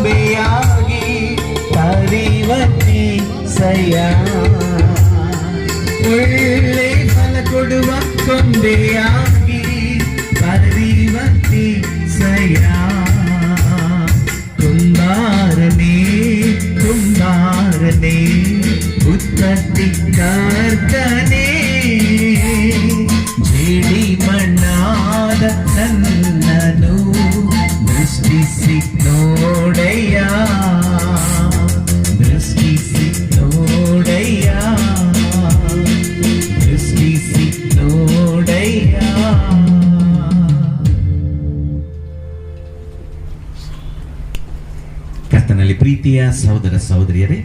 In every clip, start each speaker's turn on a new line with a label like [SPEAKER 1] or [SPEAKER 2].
[SPEAKER 1] ಕೊಂಬೆಯಾಗಿ ಪರಿವರ್ತಿಸಯ್ಯ ಒಳ್ಳೆ ಫಲ ಕೊಡುವ ಕೊಂಬೆಯಾಗಿ ಪರಿವರ್ತಿಸಯ್ಯ ಕುಂಬಾರನೇ ಕುಂಬಾರನೇ ಉತ್ಪತ್ತಿ ಕರ್ತನೇ ಜೇಡಿ ಮಣ್ಣಾದ ನನ್ನನು ದೃಷ್ಟಿಸಿ ನೋಡಯ್ಯ ದೃಷ್ಟಿಸಿ ನೋಡಯ್ಯ ದೃಷ್ಟಿಸಿ ನೋಡಯ್ಯ. ಕರ್ತನಲ್ಲಿ ಪ್ರೀತಿಯ ಸಹೋದರ ಸಹೋದರಿಯರೇ,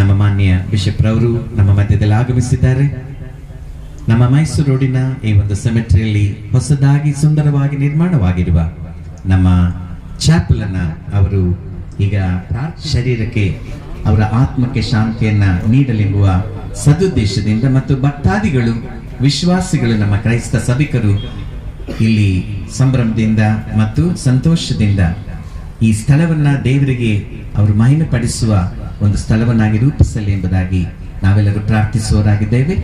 [SPEAKER 1] ನಮ್ಮ ಮಾನ್ಯ ಬಿಷಪ್ ರವರು ನಮ್ಮ ಮಧ್ಯದಲ್ಲಿ ಆಗಮಿಸಿದ್ದಾರೆ. ನಮ್ಮ ಮೈಸೂರು ರೋಡಿನ ಈ ಒಂದು ಸೆಮೆಟ್ರಿಯಲ್ಲಿ ಹೊಸದಾಗಿ ಸುಂದರವಾಗಿ ನಿರ್ಮಾಣವಾಗಿರುವ ನಮ್ಮ ಚಾಪಲ್ ಅನ್ನ ಅವರು ಈಗ ಶರೀರಕ್ಕೆ ಅವರ ಆತ್ಮಕ್ಕೆ ಶಾಂತಿಯನ್ನ ನೀಡಲೆಂಬುವ ಸದುದ್ದೇಶದಿಂದ ಮತ್ತು ಭಕ್ತಾದಿಗಳು ವಿಶ್ವಾಸಿಗಳು ನಮ್ಮ ಕ್ರೈಸ್ತ ಸಭಿಕರು ಇಲ್ಲಿ ಸಂಭ್ರಮದಿಂದ ಮತ್ತು ಸಂತೋಷದಿಂದ ಈ ಸ್ಥಳವನ್ನ ದೇವರಿಗೆ ಅವರು ಮಹಿಮೆ ಪಡಿಸುವ ಒಂದು ಸ್ಥಳವನ್ನಾಗಿ ರೂಪಿಸಲಿ ಎಂಬುದಾಗಿ ನಾವೆಲ್ಲರೂ ಪ್ರಾರ್ಥಿಸುವವರಾಗಿದ್ದೇವೆ.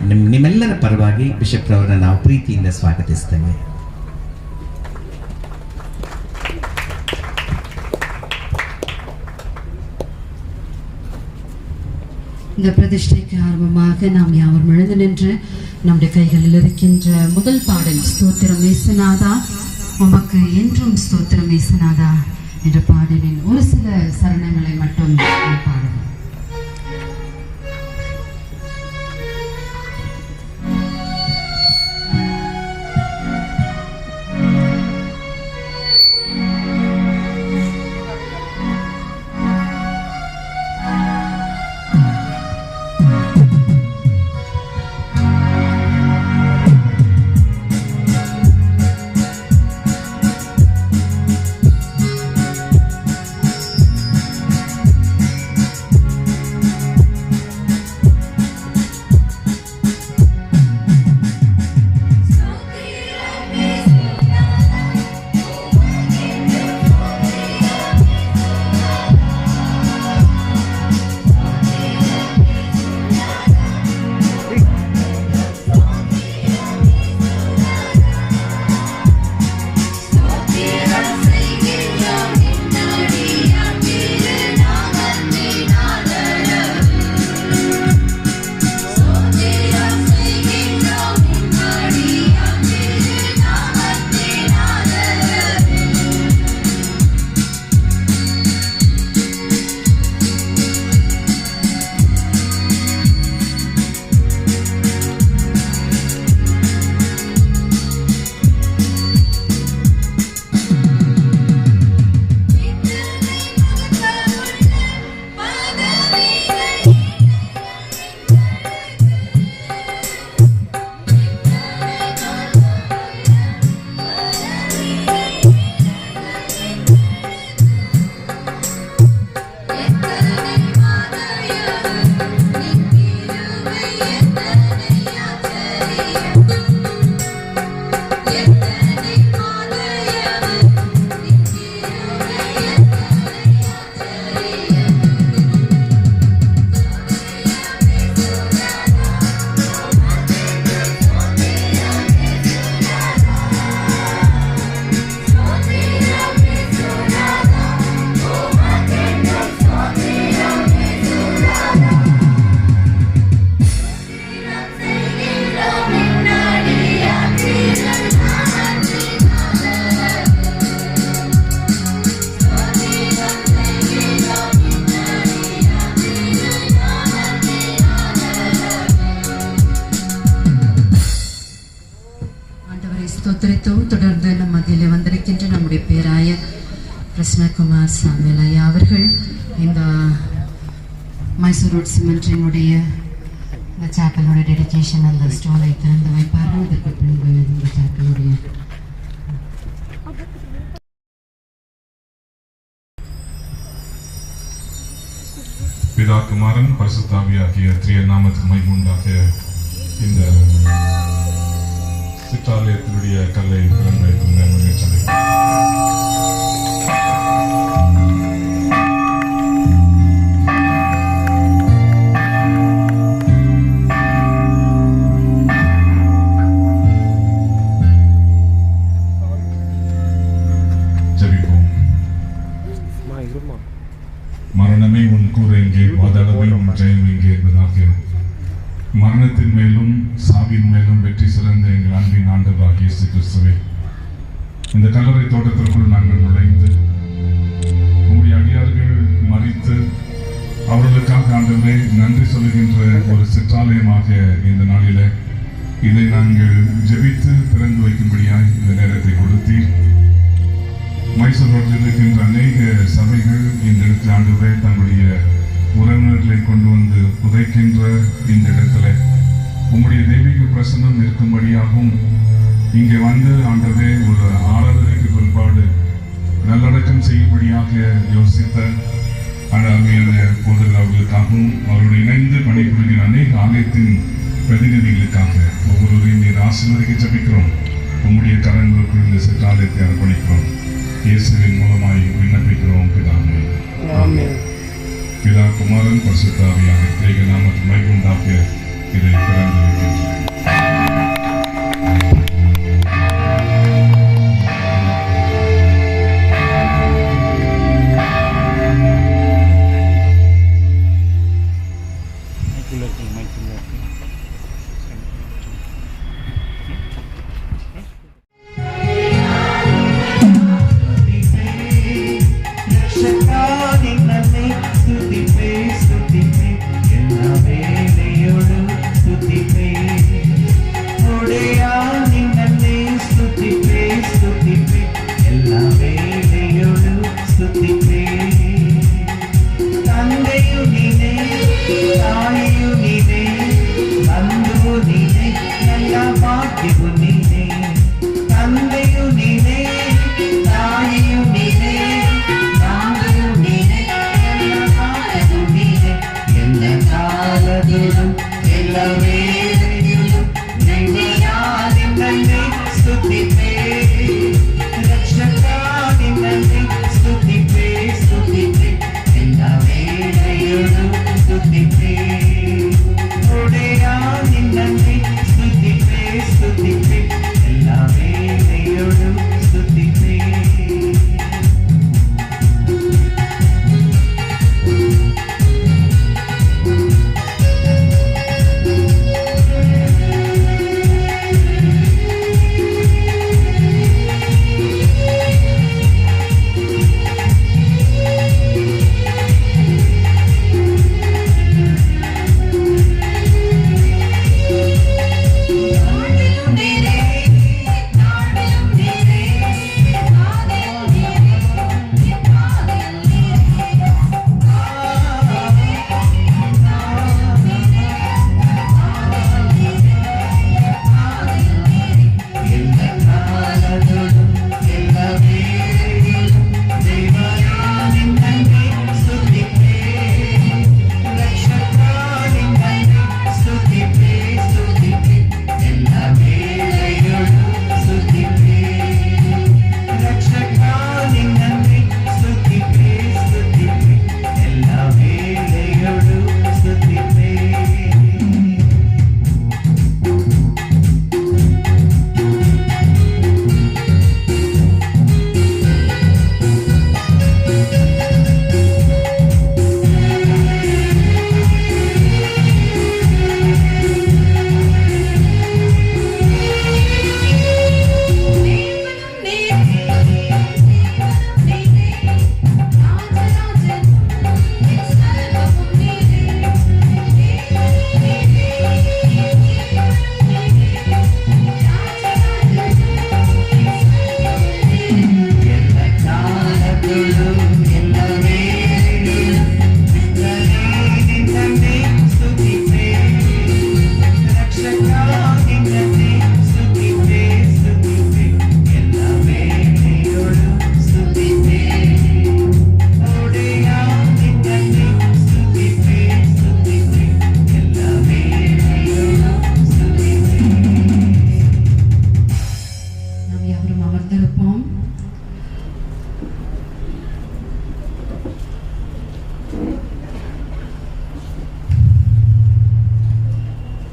[SPEAKER 1] ನಿಮ್ಮೆಲ್ಲರ ಪರವಾಗಿ ಬಿಷಪ್ ರವರನ್ನ ನಾವು ಪ್ರೀತಿಯಿಂದ ಸ್ವಾಗತಿಸ್ತೇವೆ.
[SPEAKER 2] இந்த பிரதிஷ்டைக்கு ஆர்வமாக நாம் யாவரும் எழுந்து நின்று நம்முடைய கைகளில் இருக்கின்ற முதல் பாடல் ஸ்தோத்திரம் இயேசுநாதா உமக்கு என்றும் ஸ்தோத்திரம் இயேசுநாதா என்ற பாடலின் ஒரு சில சரணங்களை மட்டும் பாடலாம். தொடர்ந்து நம் மத்தியில் வந்திருக்கின்ற நம்முடைய பேராய பிரசன்னகுமார் சாமுவேல் ஐயா அவர்கள் இந்த மைசூர் ரோட் சிமெண்ட்ரினுடைய இந்த சாப்பலுடைய டெடிகேஷன் அந்த ஸ்டோனை திறந்து வைப்பார்கள். இதற்கு பின்பு இந்த சாப்பலுடைய
[SPEAKER 3] பிதா குமாரன் பரிசுத்தாவியாகிய திரிய நாமத்துக்கு மகிமை உண்டாக இந்த சிற்றாலயத்தினுடைய கல்லை திறந்து வைக்கும் நேர்மையை மரணமே உன் கூற எங்கே, பாதாளமே உன் ஜெயம் எங்கே என்பதாக மரணத்தின் மேலும் சாவின் மேலும் வெற்றி சிறந்த எங்கள் அன்பின் ஆண்டவராகிய இயேசு கிறிஸ்துவே, இந்த கல்லறை தோட்டத்திற்குள் நாங்கள் நுழைந்து உங்களுடைய அடியார்கள் மறித்து அவர்களுக்காக ஆண்டவரே நன்றி சொல்லுகின்ற ஒரு சிற்றாலயமாக இந்த நாளில இதை நாங்கள் ஜெபித்து திறந்து வைக்கும்படியாய் இந்த நேரத்தை கொடுத்தீர். மைசூர் ரோட்டில் இருக்கின்ற அநேக சபைகள் இந்த இடத்தில் ஆண்டவரே தங்களுடைய உறவினர்களை கொண்டு வந்து புதைக்கின்ற இந்த இடத்துல உங்களுடைய தெய்வீக பிரசன்னம் இருக்கும்படியாகவும் இங்கே வந்து ஆண்டவரே ஒரு ஆராதனைக்கு பிற்பாடு நல்லடக்கம் செய்யும்படியாக யோசித்த அருமையான போதகர் அவர்களுக்காகவும் அவருடன் இணைந்து பணிபுரிகிற அநேக ஆலயத்தின் பிரதிநிதிகளுக்காக ஒவ்வொருவரையும் நீர் ஆசீர்வதிக்க ஜெபிக்கிறோம். உங்களுடைய கரங்களுக்குள் இந்த சிற்றாலயத்தை அர்ப்பணிக்கிறோம். இயேசுவின் மூலமாய் விண்ணப்பிக்கிறோம் பிதாவே. ஆமென். பிதா குமாரன் பரிசுத்த ஆவியான திரேக நாமத்தில் மைகுண்டாக இதை திறந்து வைக்கின்றேன்.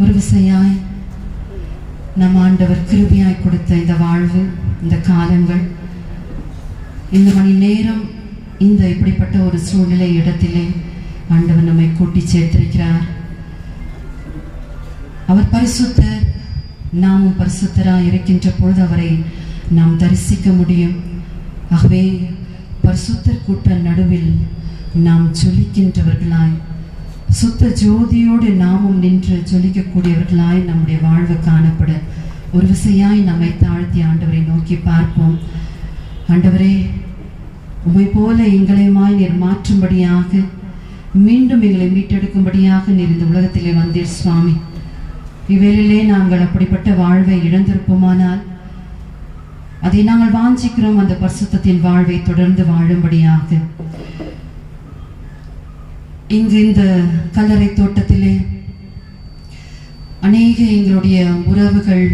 [SPEAKER 2] ஒரு விசையாய் நம் ஆண்டவர் கிருபையாய் கொடுத்த இந்த வாழ்வு, இந்த காலங்கள், இந்த மணி நேரம், இந்த இப்படிப்பட்ட ஒரு சூழ்நிலை இடத்திலே ஆண்டவர் நம்மை கூட்டி சேர்த்திருக்கிறார். அவர் பரிசுத்தர், நாமும் பரிசுத்தராய் இருக்கின்ற பொழுது அவரை நாம் தரிசிக்க முடியும். ஆகவே பரிசுத்தர் கூட்ட நடுவில் நாம் ஜொலிக்கின்றவர்களாய், சுத்த ஜோதியோடு நாமும் நின்று ஜொலிக்கக்கூடியவர்களாய் நம்முடைய வாழ்வு காணப்பட ஒரு விசையாய் நம்மை தாழ்த்தி ஆண்டவரை நோக்கி பார்ப்போம். ஆண்டவரே, உம்மை போல எங்களையுமாய் நீர் மாற்றும்படியாக, மீண்டும் எங்களை மீட்டெடுக்கும்படியாக நீர் இந்த உலகத்திலே வந்தீர் சுவாமி. இவ்வேளையிலே நாங்கள் அப்படிப்பட்ட வாழ்வை இழந்திருப்போமானால் அதை நாங்கள் வாஞ்சிக்கிறோம். அந்த பரிசுத்தத்தின் வாழ்வை தொடர்ந்து வாழும்படியாக இங்கு இந்த கல்லறை தோட்டத்திலே அநேக எங்களுடைய உறவுகள்,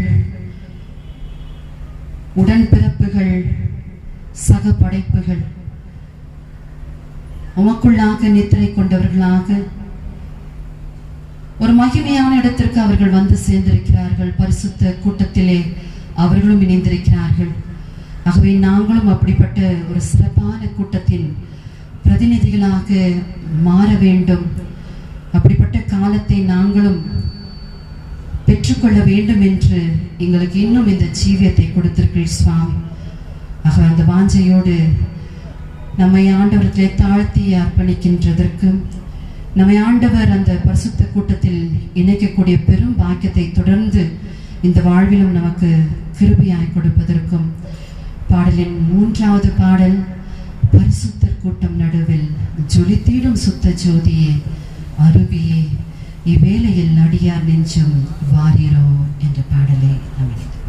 [SPEAKER 2] உடன்பிறப்புகள், சக படைப்புகள் உமக்குள்ளாக நித்திரை கொண்டவர்களாக ஒரு மகிமையான இடத்திற்கு அவர்கள் வந்து சேர்ந்திருக்கிறார்கள். பரிசுத்த கூட்டத்திலே அவர்களும் இணைந்திருக்கிறார்கள். ஆகவே நாங்களும் அப்படிப்பட்ட ஒரு சிறப்பான கூட்டத்தின் பிரதிநிதிகளாக மாற வேண்டும். அப்படிப்பட்ட காலத்தை நாங்களும் பெற்றுக்கொள்ள வேண்டும் என்று எங்களுக்கு இன்னும் இந்த ஜீவியத்தை கொடுத்திருக்கிறீர் சுவாமி. ஆக அந்த வாஞ்சையோடு நம்மை ஆண்டவரத்திலே தாழ்த்தி அர்ப்பணிக்கின்றதற்கு, நம்மை ஆண்டவர் அந்த பரிசுத்த கூட்டத்தில் இணைக்கக்கூடிய பெரும் பாக்கியத்தை தொடர்ந்து இந்த வாழ்விலும் நமக்கு கிருபையாய் கொடுப்பதற்கும், பாடலின் 3வது பாடல், பரிசுத்தர் கூட்டம் நடுவில் ஜொலித்திடும் சுத்த ஜோதியே அருவியே இவ்வேளையில் அடியார் நெஞ்சும் வாரீரோ என்ற பாடலை நாம் இணைந்து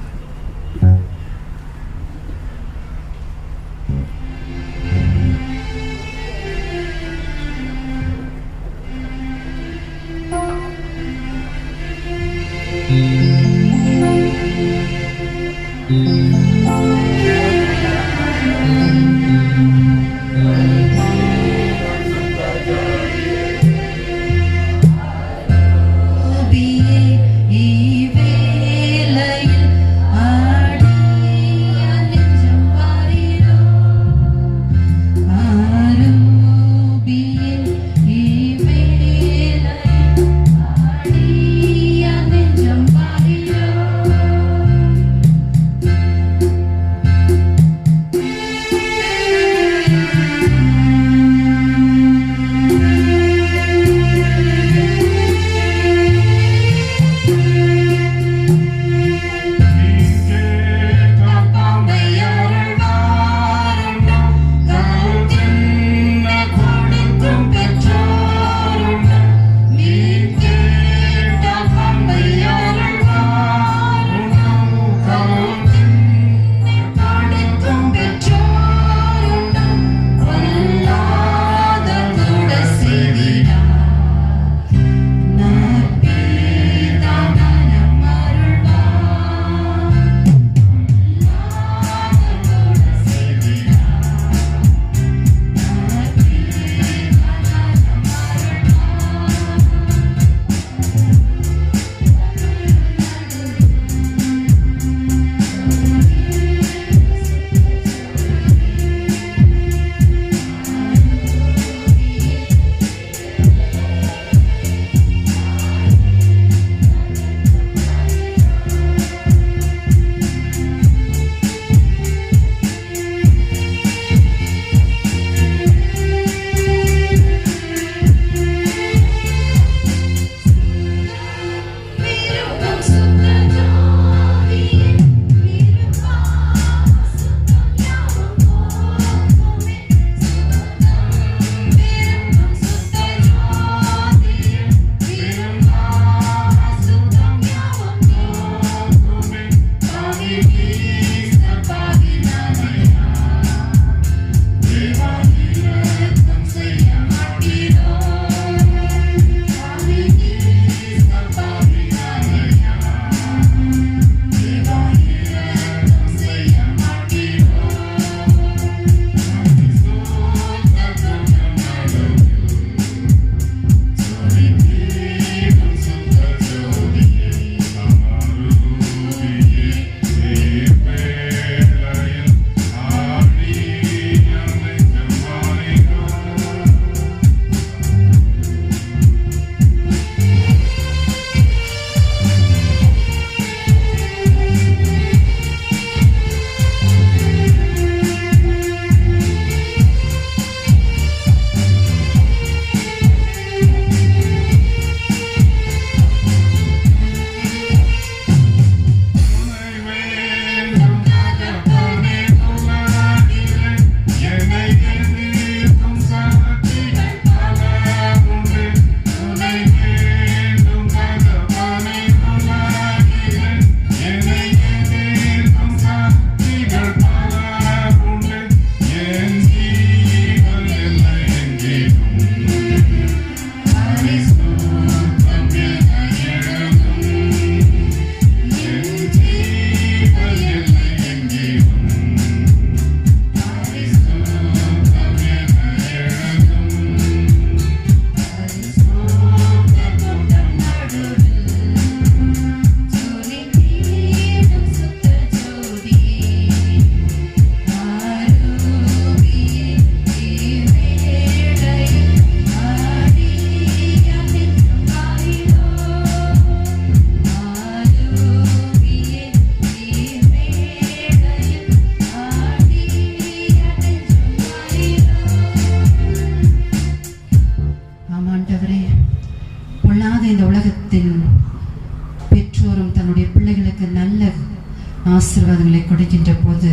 [SPEAKER 2] ஆசீர்வாதங்களை கொடுக்கின்ற போது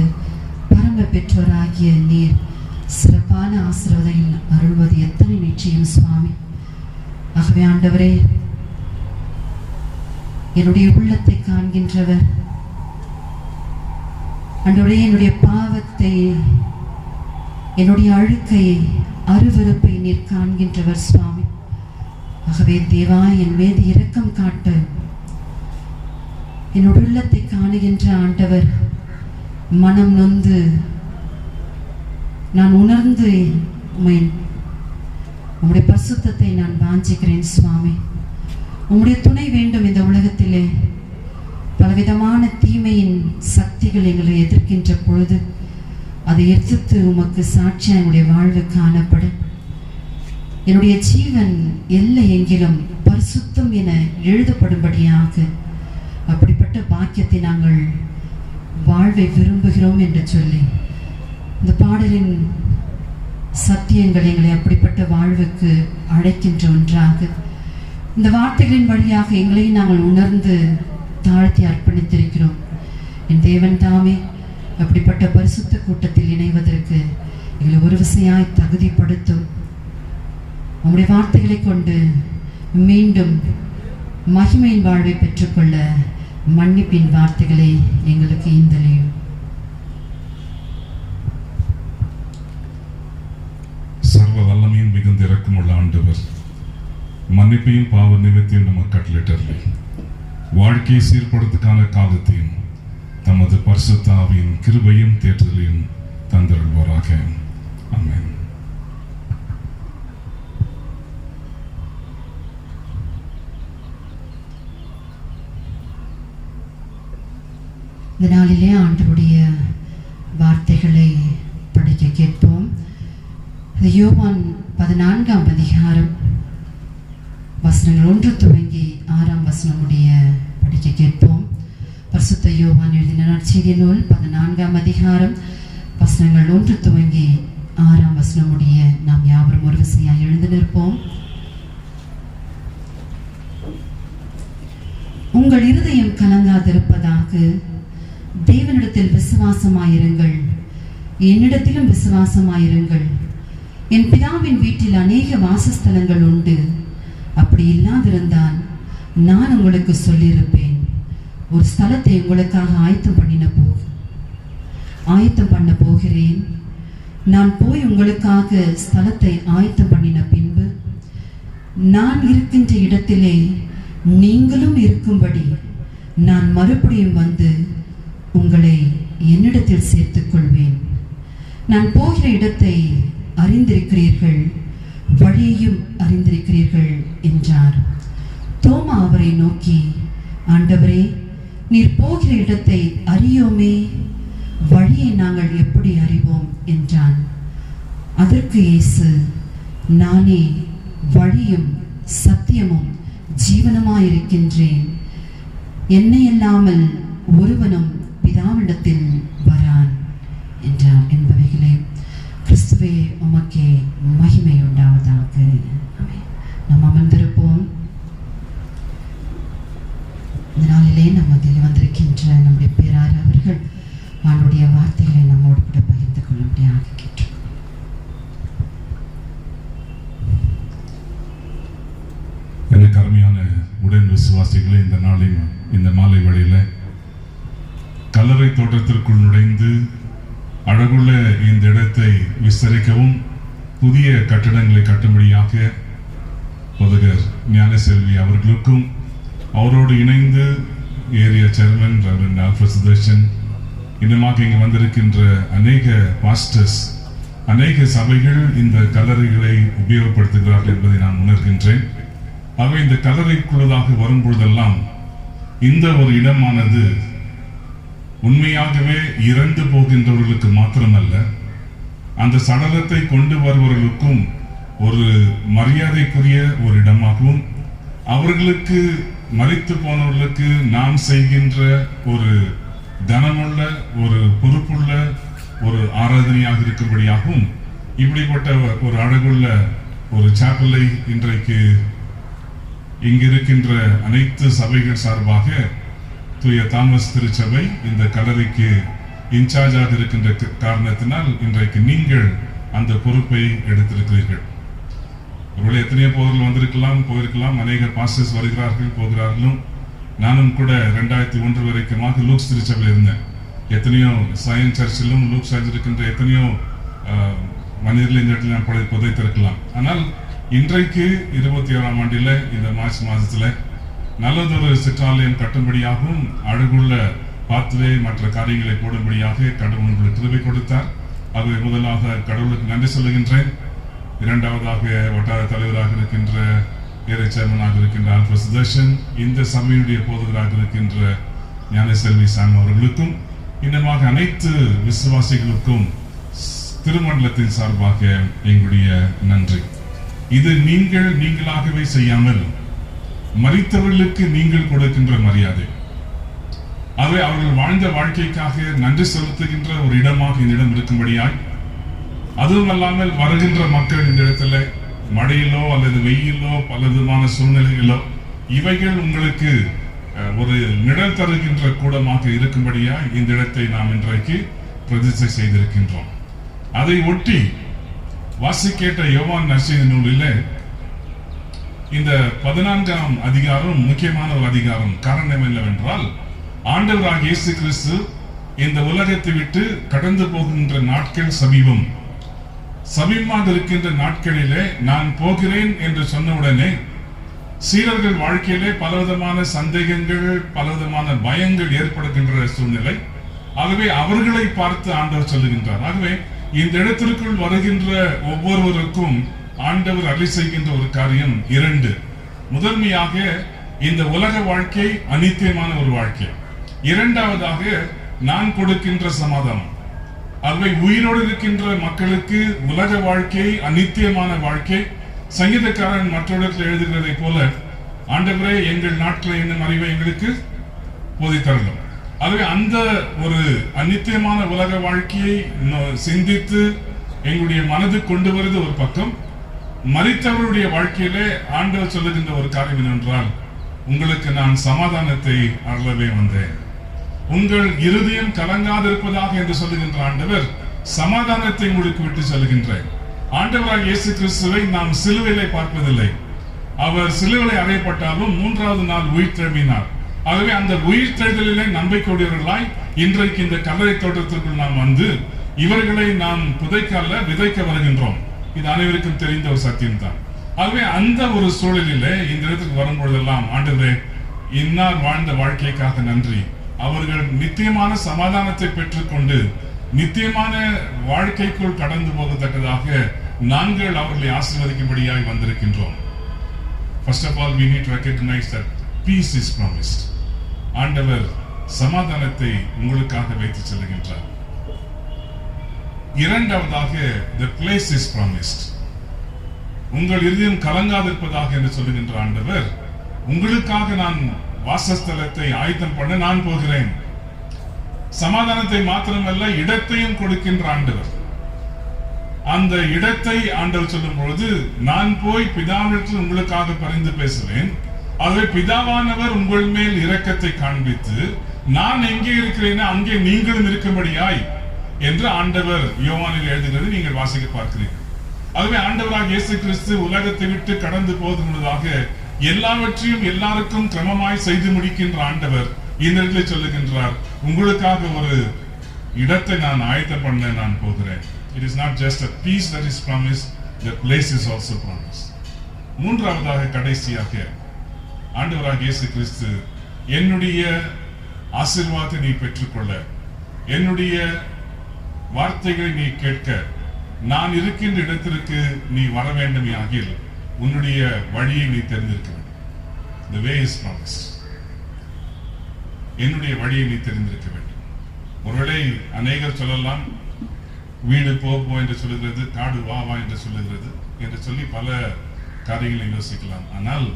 [SPEAKER 2] பரம பெற்றோராகிய நீர் சிறப்பான ஆசீர்வாதங்கள் அருள்வது எத்தனை நிச்சயம் சுவாமி. ஆகவே ஆண்டவரே, என்னுடைய உள்ளத்தை காண்கின்றவர், ஆண்டவரே, என்னுடைய பாவத்தை, என்னுடைய அழுக்கை, அருவருப்பை நீர் காண்கின்றவர் சுவாமி. ஆகவே தேவா, என் மீது இரக்கம் காட்டு. என்னுடைய உள்ளத்தை காணுகின்ற ஆண்டவர், மனம் நொந்து நான் உணர்ந்து உம்முடைய பரிசுத்தத்தை நான் வாஞ்சிக்கிறேன் சுவாமி. உம்முடைய துணை வேண்டும். இந்த உலகத்திலே பலவிதமான தீமையின் சக்திகள் எங்களை எதிர்க்கின்ற பொழுது அதை எதிர்த்து உமக்கு சாட்சியாக என்னுடைய வாழ்வு காணப்படும். என்னுடைய ஜீவன் எல்லை எங்கிலும் பரிசுத்தம் என எழுதப்படும்படியாக அப்படிப்பட்ட பாக்கியத்தை நாங்கள் வாழ்வை விரும்புகிறோம் என்று சொல்லி இந்த பாடலின் சத்தியங்கள் எங்களை அப்படிப்பட்ட வாழ்வுக்கு அழைக்கின்ற ஒன்றாக இந்த வார்த்தைகளின் வழியாக எங்களையும் நாங்கள் உணர்ந்து தாழ்த்தி அர்ப்பணித்திருக்கிறோம். என் தேவன் தாமே அப்படிப்பட்ட பரிசுத்த கூட்டத்தில் இணைவதற்கு எங்களை ஒரு விசையாய் தகுதிப்படுத்தும். உம்முடைய வார்த்தைகளை கொண்டு மீண்டும் மகிமையின் வாழ்வை பெற்றுக்கொள்ள மன்னிப்பின் வார்த்தைகளை எங்களுக்கு ஈந்தலையும்.
[SPEAKER 3] சர்வ வல்லமையும் மிகுந்த இரக்கமுள்ள ஆண்டவர் மன்னிப்பையும் பாவ நிமித்தையும் நமக்கு கட்டளிட்டர்லை வாழ்க்கையை சீர்படுத்துக்கான காலத்தையும் தமது பரிசுத்த ஆவியின் கிருபையும் தேற்றுதலையும் தந்தருள்வாராக. ஆமென்.
[SPEAKER 2] இந்த நாளிலே ஆண்டவருடைய வார்த்தைகளை படிக்க கேட்போம். யோவான் 14ஆம் அதிகாரம் வசனங்கள் 1 துவங்கி 6ஆம் வசனம் முடிய படிக்க கேட்போம். பரிசுத்த யோவான் எழுதின நற்செய்தி நூல் 14ஆம் அதிகாரம் வசனங்கள் 1 துவங்கி 6ஆம் வசனம் முடிய நாம் யாவரும் ஒரு விசையாய் எழுந்து நிற்போம். உங்கள் இருதயம் கலங்காதிருப்பதாக தேவனிடத்தில் விசுவாசமாயிருங்கள், என்னிடத்திலும் விசுவாசமாயிருங்கள். என் பிதாவின் வீட்டில் அநேக வாசஸ்தலங்கள் உண்டு. அப்படி இல்லாதிருந்தால் நான் உங்களுக்கு சொல்லியிருப்பேன். ஒரு ஸ்தலத்தை உங்களுக்காக ஆயத்தம் பண்ண போகிறேன். நான் போய் உங்களுக்காக ஸ்தலத்தை ஆயத்தம் பண்ணின பின்பு நான் இருக்கின்ற இடத்திலே நீங்களும் இருக்கும்படி நான் மறுபடியும் வந்து உங்களை என்னிடத்தில் சேர்த்துக் கொள்வேன். நான் போகிற இடத்தை அறிந்திருக்கிறீர்கள், வழியையும் அறிந்திருக்கிறீர்கள் என்றார். தோமா அவரை நோக்கி, ஆண்டவரே, நீர் போகிற இடத்தை அறியோமே, வழியை நாங்கள் எப்படி அறிவோம் என்றான். அதற்கு இயேசு, நானே வழியும் சத்தியமும் ஜீவனமாயிருக்கின்றேன். என்னை அல்லாமல் ஒருவனும் பிதாவிடத்தில் வரான் என்றார் என்பவைகளே. கிறிஸ்துவே, உமக்கே மகிமை உண்டாவதாக. நாம் அமர்ந்திருப்போம். இந்த நாளிலே நம்மதில் வந்திருக்கின்ற நம்முடைய பேரார் அவர்கள் அவருடைய வார்த்தைகளை நம்மோடு கூட பகிர்ந்து கொள்ளும்படியாக கேட்டோம்.
[SPEAKER 3] எனக்கு அருமையான உடன் விசுவாசிகளே, இந்த நாளின் இந்த மாலை வேளையில கல்லறை தோட்டத்திற்குள் நுழைந்து அழகுள்ள இந்த இடத்தை விஸ்தரிக்கவும் புதிய கட்டடங்களை கட்டும்படியாக பொதுகர் ஞானசெல்வி அவர்களுக்கும் அவரோடு இணைந்து area chairman reverend Alfred Sudarshan, இன்னுமாக இங்கு வந்திருக்கின்ற அநேக பாஸ்டர்ஸ், அநேக சபைகள் இந்த கல்லறைகளை உபயோகப்படுத்துகிறார்கள் என்பதை நான் உணர்கின்றேன். ஆகவே இந்த கல்லறைக்குள்ளதாக வரும்பொழுதெல்லாம் இந்த ஒரு இடமானது உண்மையாகவே இறந்து போகின்றவர்களுக்கு மாத்திரமல்ல, அந்த சடலத்தை கொண்டு வருபவர்களுக்கும் ஒரு மரியாதைக்குரிய ஒரு இடமாகவும், அவர்களுக்கு மரித்து போனவர்களுக்கு நாம் செய்கின்ற ஒரு கனமுள்ள ஒரு பொறுப்புள்ள ஒரு ஆராதனையாக இருக்கும்படியாகவும் இப்படிப்பட்ட ஒரு அழகுள்ள ஒரு சாப்பலை இன்றைக்கு இங்கிருக்கின்ற அனைத்து சபைகள் சார்பாக தூய தாமஸ் திருச்சபை இந்த கல்லறைக்கு இன்சார்ஜாக இருக்கின்ற காரணத்தினால் இன்றைக்கு நீங்கள் அந்த பொறுப்பை எடுத்திருக்கிறீர்கள். ஒருவேளை எத்தனையோ போர்கள் வந்திருக்கலாம், போயிருக்கலாம், அநேக பாஸ்டர்ஸ் வருகிறார்கள் போகிறார்களும். நானும் கூட 2001 வரைக்குமாக லூக்ஸ் திருச்சபையில் இருந்தேன். எத்தனையோ சயன் சர்ச்சிலும் லூக் சர்ச் இருக்கின்ற எத்தனையோ மனிதர்கள் இந்த இடத்துல நான் புதைத்திருக்கலாம். ஆனால் இன்றைக்கு 21ஆம் ஆண்டில் இந்த மார்ச் மாதத்துல நல்லதொரு சிற்றாலயம் கட்டும்படியாகவும் அழகுள்ள பாத்வே மற்ற காரியங்களை போடும்படியாக கடவுள் உங்களுக்கு கிருபை கொடுத்தார். ஆகவே முதலாக கடவுளுக்கு நன்றி சொல்லுகின்றேன். இரண்டாவதாக வட்டார தலைவராக இருக்கின்ற ஏரை சேர்மனாக இருக்கின்ற ஆல்பா சுதர்ஷன், இந்த சபையுடைய போதகராக இருக்கின்ற ஞானசெல்வி சாம் அவர்களுக்கும், இன்னமாக அனைத்து விசுவாசிகளுக்கும் திருமண்டலத்தின் சார்பாக எங்களுடைய நன்றி. இது நீங்களாகவே செய்யாமல் மரித்தவர்களுக்கு நீங்கள் கொடுக்கின்ற மரியாதை. அவை அவர்கள் வாழ்ந்த வாழ்க்கைக்காக நன்றி செலுத்துகின்ற ஒரு இடமாக இந்த இடம் இருக்கும்படியாய், அதுவும் அல்லாமல் வருகின்ற மக்கள் இந்த இடத்துல மழையிலோ அல்லது வெயிலோ பலவிதமான சூழ்நிலைகளோ இவைகள் உங்களுக்கு ஒரு நிழல் தருகின்ற கூடமாக இருக்கும்படியாய் இந்த இடத்தை நாம் இன்றைக்கு பிரதிஷ்டை செய்திருக்கின்றோம். அதை ஒட்டி வாசிக்கேட்ட யோவான் நற்செய்தி நூலில் இந்த 14ஆம் அதிகாரம் முக்கியமான ஒரு அதிகாரம். காரணம் என்னவென்றால், ஆண்டவராகிய இயேசு கிறிஸ்து இந்த உலகத்தை விட்டு கடந்து போகின்ற நாட்கள் சமீபமாக இருக்கின்ற நாட்களிலே நான் போகிறேன் என்று சொன்னவுடனே சீடர்கள் வாழ்க்கையிலே பலவிதமான சந்தேகங்கள், பலவிதமான பயங்கள் ஏற்படுகின்ற சூழ்நிலை. ஆகவே அவர்களை பார்த்து ஆண்டவர் சொல்லுகின்றார். ஆகவே இந்த இடத்திற்குள் வருகின்ற ஒவ்வொருவருக்கும் ஆண்டவர் அருளி செய்கின்ற ஒரு காரியம் 2. முதன்மையாக இந்த உலக வாழ்க்கை அநித்தியமான ஒரு வாழ்க்கை. இரண்டாவதாக நான் கொடுக்கின்ற சமாதானம். ஆகவே உயிரோடு இருக்கின்ற மக்களுக்கு உலக வாழ்க்கை அநித்தியமான வாழ்க்கை. சங்கீதக்காரன் மற்றவர்கள் எழுதுகிறதை போல, ஆண்டவரே எங்கள் நாட்களை என்னும் அறிவை எங்களுக்கு போதித்தரலாம். ஆகவே அந்த ஒரு அநித்தியமான உலக வாழ்க்கையை சிந்தித்து எங்களுடைய மனது கொண்டு வருவது ஒரு பக்கம். மரித்தவருடைய வாழ்க்கையிலே ஆண்டவர் சொல்லுகின்ற ஒரு காரியம் என்னவென்றால், உங்களுக்கு நான் சமாதானத்தை அருளவே வந்தேன், உங்கள் இருதயம் கலங்காதிருப்பதாக என்று சொல்லுகின்ற ஆண்டவர் சமாதானத்தை உங்களுக்கு விட்டு சொல்லுகின்றேன். ஆண்டவராக இயேசு கிறிஸ்துவை நாம் சிலுவையிலே பார்ப்பதில்லை. அவர் சிலுவையிலே அறையப்பட்டாலும் 3வது நாள் உயிர் தெழும்பினார். ஆகவே அந்த உயிர் தெழுதலிலே நம்பிக்கையுடையவர்களாய் இன்றைக்கு இந்த கல்லறை தோட்டத்திற்குள் நாம் வந்து இவர்களை நாம் புதைக்கல்ல விதைக்க வருகின்றோம். இது அனைவருக்கும் தெரிந்த ஒரு சத்தியம்தான். ஆகவே அந்த ஒரு சூழலிலே இந்த இடத்துக்கு வரும்பொழுதெல்லாம், ஆண்டவரே இன்னார் வாழ்ந்த வாழ்க்கைக்காக நன்றி, அவர்கள் நித்தியமான சமாதானத்தை பெற்றுக்கொண்டு நித்தியமான வாழ்க்கைக்குள் கடந்து போகத்தக்கதாக நாங்கள் அவர்களை ஆசீர்வதிக்கும்படியாய் வந்திருக்கின்றோம். First of all, we need to recognize that peace is promised. ஆண்டவர் சமாதானத்தை உங்களுக்காக வைத்து செல்கின்றார். இரண்டாவதாக, the place is promised. உங்கள் இருதயம் கலங்காதிருப்பதாக என்று சொல்லுகின்ற ஆண்டவர், உங்களுக்காக நான் வாசஸ்தலத்தை ஆயத்தம் பண்ண நான் போகிறேன். சமாதானத்தை மாத்திரமல்ல, இடத்தையும் கொடுக்கின்ற ஆண்டவர். அந்த இடத்தை ஆண்டவர் சொல்லும் பொழுது, நான் போய் பிதாவிடத்தில் உங்களுக்காக பரிந்து பேசுவேன், ஆகவே பிதாவானவர் உங்கள் மேல் இரக்கத்தை காண்பித்து நான் எங்கே இருக்கிறேன் அங்கே நீங்களும் இருக்கும்படியாய் என்று ஆண்டவர் யோவானில் எழுதுகிறது நீங்கள் வாசிக்க பார்க்கிறீர்கள். ஆகவே ஆண்டவராக இயேசு கிறிஸ்து உலகத்தை விட்டு கடந்து போவதற்காக எல்லாவற்றையும் எல்லாருக்கும் கிரமமாய் செய்து முடிக்கின்ற ஆண்டவர் இந்த இடத்துல சொல்லுகின்றார், உங்களுக்காக ஒரு இடத்தை நான் ஆயத்தம் பண்ண நான் போகிறேன். It is not just a peace that is promised, the place is also promised. மூன்றாவதாக, கடைசியாக, ஆண்டவராக இயேசு கிறிஸ்து, என்னுடைய ஆசீர்வாதத்தை நீ பெற்றுக்கொள்ள, என்னுடைய வார்த்தைகளை நீ கேட்க, நான் இருக்கின்ற இடத்திற்கு நீ வர வேண்டும் ஆகில் உன்னுடைய வழியை நீ தெரிந்திருக்க வேண்டும். The way is promised. என்னுடைய வழியை நீ தெரிந்திருக்க வேண்டும். ஒருவேளை அநேகர் சொல்லலாம், வீடு போ என்று சொல்லுகிறது, காடு வா வா என்று சொல்லுகிறது என்று சொல்லி பல காரியங்களை யோசிக்கலாம். ஆனால்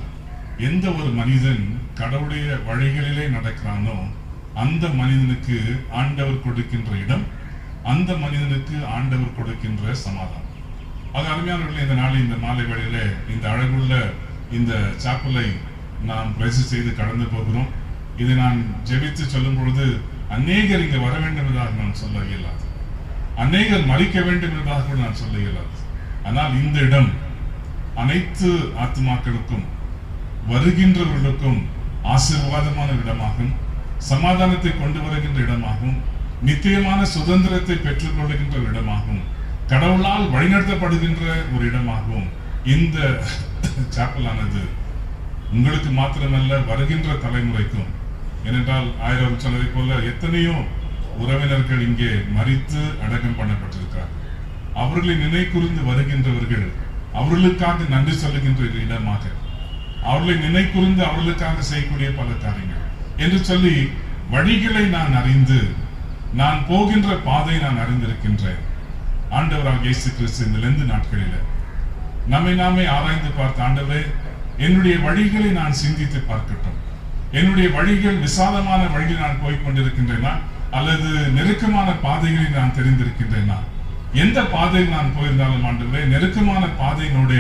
[SPEAKER 3] எந்த ஒரு மனிதன் கடவுளுடைய வழிகளிலே நடக்கிறானோ அந்த மனிதனுக்கு ஆண்டவர் கொடுக்கின்ற இடம், அந்த மனிதனுக்கு ஆண்டவர் கொடுக்கின்ற சமாதானம். அது அருமையானவர்களே, இந்த நாளில் இந்த மாலை வேளையிலே இந்த அழகுள்ள இந்த சாப்பலை நாம் பிரசி செய்து கடந்து போகிறோம். இதை நான் ஜெபித்து சொல்லும் பொழுது அநேகர் இங்கு வர வேண்டும் என்பதாக நான் சொல்ல இயலாது, அநேகர் மறிக்க வேண்டும் என்பதாக கூட நான் சொல்ல இயலாது. ஆனால் இந்த இடம் அனைத்து ஆத்மாக்களுக்கும் வருகின்றவர்களுக்கும் ஆசீர்வாதமான இடமாகும், சமாதானத்தை கொண்டு வருகின்ற இடமாகும், நித்தியமான சுதந்திரத்தை பெற்றுக் கொள்ளுகின்ற இடமாகும், கடவுளால் வழிநடத்தப்படுகின்ற ஒரு இடமாகும் இந்த சாப்பலானது. உங்களுக்கு மாத்திரமல்ல, வருகின்ற தலைமுறைக்கும். ஏனென்றால் ஆயிரம் சொன்னதை போல எத்தனையோ உறவினர்கள் இங்கே மரித்து அடக்கம் பண்ணப்பட்டிருக்கிறார். அவர்களை நினைக்கூர்ந்து வருகின்றவர்கள் அவர்களுக்காக நன்றி சொல்லுகின்ற இடமாக, அவர்களை நினைக்கூர்ந்து அவர்களுக்காக செய்யக்கூடிய பல காரியங்கள் என்று சொல்லி வழிகளை நான் அறிந்து, நான் போகின்ற பாதை நான் அறிந்திருக்கின்றேன். ஆண்டவராக இயேசு கிறிஸ்து இந்த லெந்து நாட்களில் நம்மை நாமே ஆராய்ந்து பார்த்த, ஆண்டவரே என்னுடைய வழிகளை நான் சிந்தித்து பார்க்கட்டும், என்னுடைய வழிகள் விசாலமான வழியில் நான் போய்கொண்டிருக்கின்றேனா அல்லது நெருக்கமான பாதைகளில் நான் தெரிந்திருக்கின்றேனா? எந்த பாதையில் நான் போயிருந்தாலும் ஆண்டவரே, நெருக்கமான பாதையினோட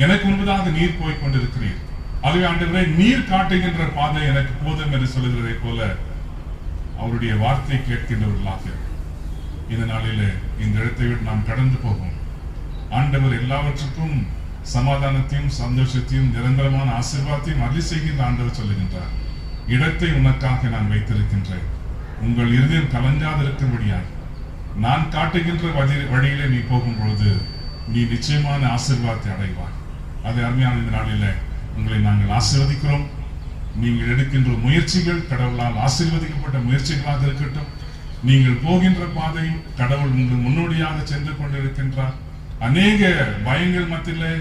[SPEAKER 3] எனக்கு முன்பதாக நீர் போய்கொண்டிருக்கிறீர். அதுவே ஆண்டவரே, நீர் காட்டுகின்ற பாதை எனக்கு போதும் என்று சொல்லுகிறதை போல அவருடைய வார்த்தை கேட்கின்றவர்களாக இந்த நாளிலே இந்த இடத்தை விட்டு நாம் கடந்து போகும். ஆண்டவர் எல்லாவற்றுக்கும் சமாதானத்தையும் சந்தோஷத்தையும் நிரந்தரமான ஆசீர்வாதத்தையும் அருளி செய்கின்ற ஆண்டவர் சொல்லுகின்றார். இடத்தை உனக்காக நான் வைத்திருக்கின்றேன், உங்கள் இருதயம் கலங்காதிருக்கும்படியாய் நான் காட்டுகின்ற வழியிலே நீ போகும் பொழுது நீ நிச்சயமான ஆசீர்வாதத்தை அடைவாய். அது அருமையான இந்த நாளிலே உங்களை நாங்கள் ஆசீர்வதிக்கிறோம். நீங்கள் எடுக்கின்ற முயற்சிகள் கடவுளால் ஆசீர்வதிக்கப்பட்ட முயற்சிகளாக இருக்கட்டும். நீங்கள் போகின்ற பாதை கடவுள் உங்களுக்கு முன்னோடியாக சென்று கொண்டிருக்கின்றார். அநேக பயங்கள் மத்தியிலே,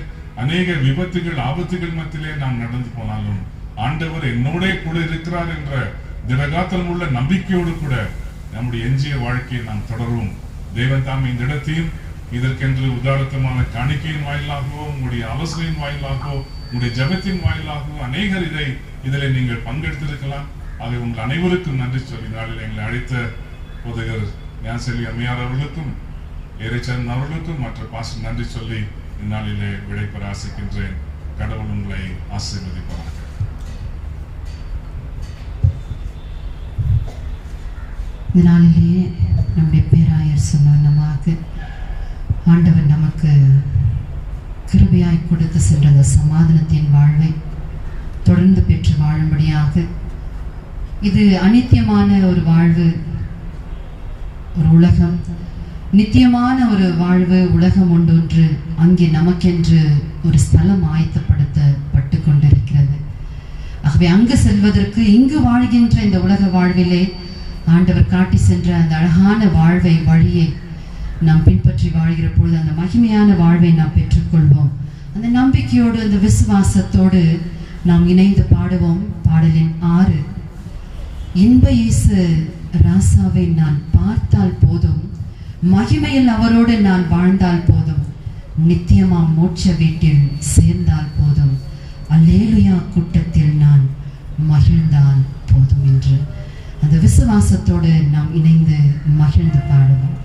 [SPEAKER 3] அநேக விபத்துகள் ஆபத்துகள் மத்தியிலே நாம் நடந்து போனாலும் ஆண்டவர் என்னோட கூட இருக்கிறார் என்ற திடகாத்திரம் உள்ள நம்பிக்கையோடு கூட நம்முடைய எஞ்சிய வாழ்க்கையை நாம் தொடரும். தேவன் தாம் இந்த இடத்தையும் இதற்கென்று உதாரணமான காணிக்கையின் வாயிலாகவோ, உங்களுடைய ஆலோசனையின் வாயிலாகவோ, உங்களுடைய ஜபத்தின் வாயிலாகவோ அநேகர் இதில் நீங்கள் பங்கெடுத்திருக்கலாம். அதை உங்கள் அனைவருக்கும் நன்றி சொல்லி நாளில் எங்களை அழைத்த போதகர் ஞானசெல்வி அம்மையார் அவர்களுக்கும், ஏரைச்சரன் அவர்களுக்கும் மற்ற பாசம் நன்றி சொல்லி இந்நாளிலே விடைபெற ஆசிக்கின்றேன். கடவுள் உங்களை ஆசீர்வதிப்பார்கள்.
[SPEAKER 2] இந்த நாளிலேயே நம்முடைய பேராயர் சொன்னமாக ஆண்டவர் நமக்கு கிருபையாய் கொடுத்து சென்ற அந்த சமாதானத்தின் வாழ்வை தொடர்ந்து பெற்று வாழும்படியாக, இது அநித்தியமான ஒரு வாழ்வு, ஒரு உலகம், நித்தியமான ஒரு வாழ்வு உலகம் ஒன்றொன்று அங்கே நமக்கென்று ஒரு ஸ்தலம் ஆயத்தப்படுத்தப்பட்டு கொண்டிருக்கிறது. ஆகவே அங்கு செல்வதற்கு இங்கு வாழ்கின்ற இந்த உலக வாழ்விலே ஆண்டவர் காட்டி சென்ற அந்த அழகான வாழ்வை, வழியை நாம் பின்பற்றி வாழ்கிற பொழுது அந்த மகிமையான வாழ்வை நாம் பெற்றுக்கொள்வோம். அந்த நம்பிக்கையோடு, அந்த விசுவாசத்தோடு நாம் இணைந்து பாடுவோம். பாடலின் 6. இன்ப இயேசு ராசாவை நான் பார்த்தால் போதும், மகிமையில் அவரோடு நான் வாழ்ந்தால் போதும், நித்தியமாம் மோட்ச வீட்டில் சேர்ந்தால் போதும், அல்லேலுயா கூட்டத்தில் நான் மகிழ்ந்தால் போதும் என்று அந்த விசுவாசத்தோடு நாம் இணைந்து மகிழ்ந்து பாடுவோம்.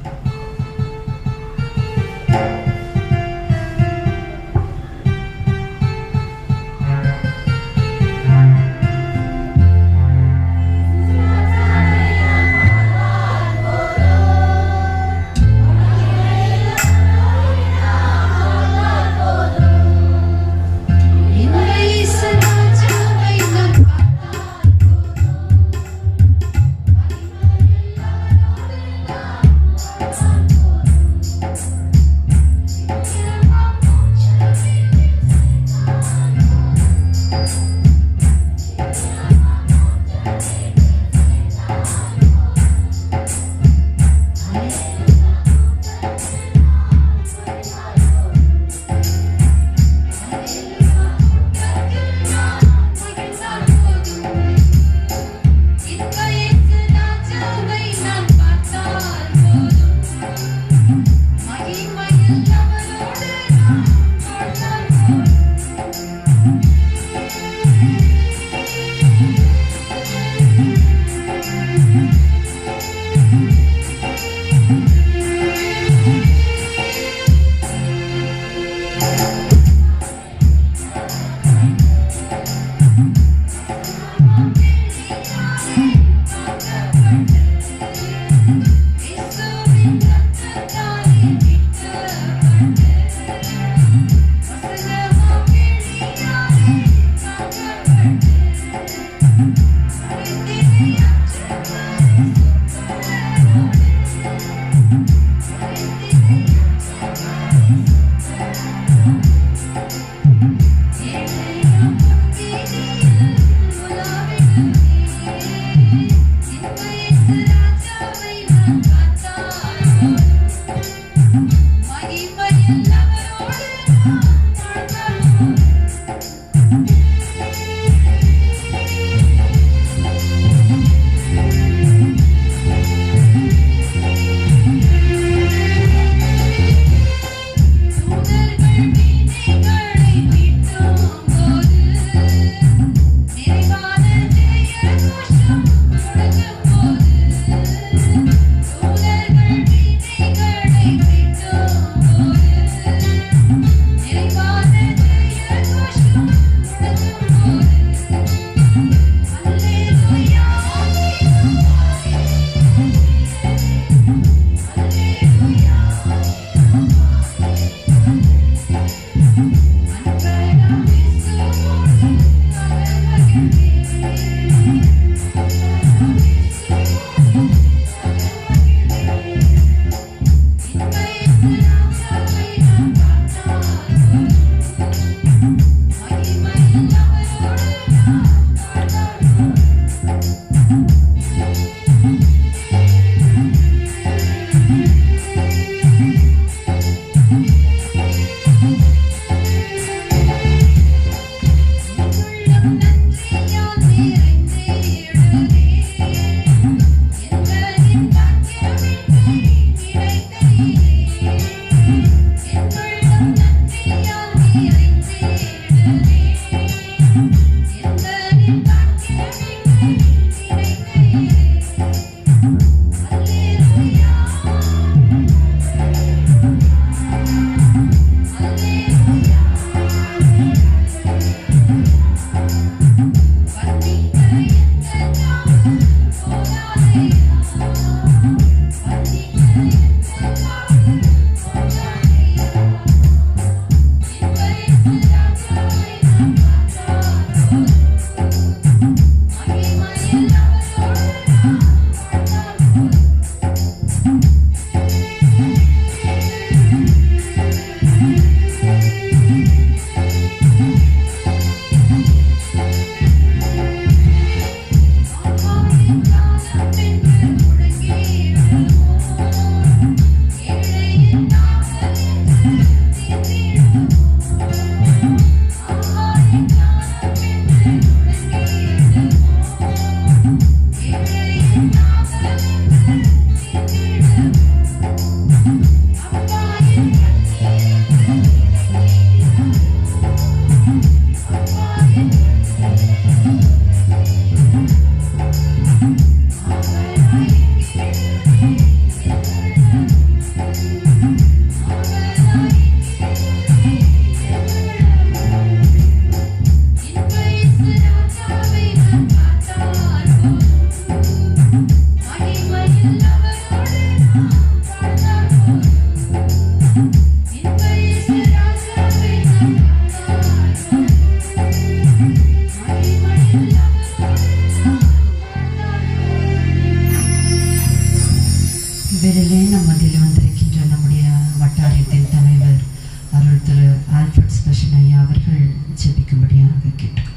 [SPEAKER 2] அவர்கள் திரு ஆல்ஃபர்ட் ஸ்பெஷல் ஐயா அவர்கள் ஜெபிக்கும்படியாக கேட்டுக்கிறேன்.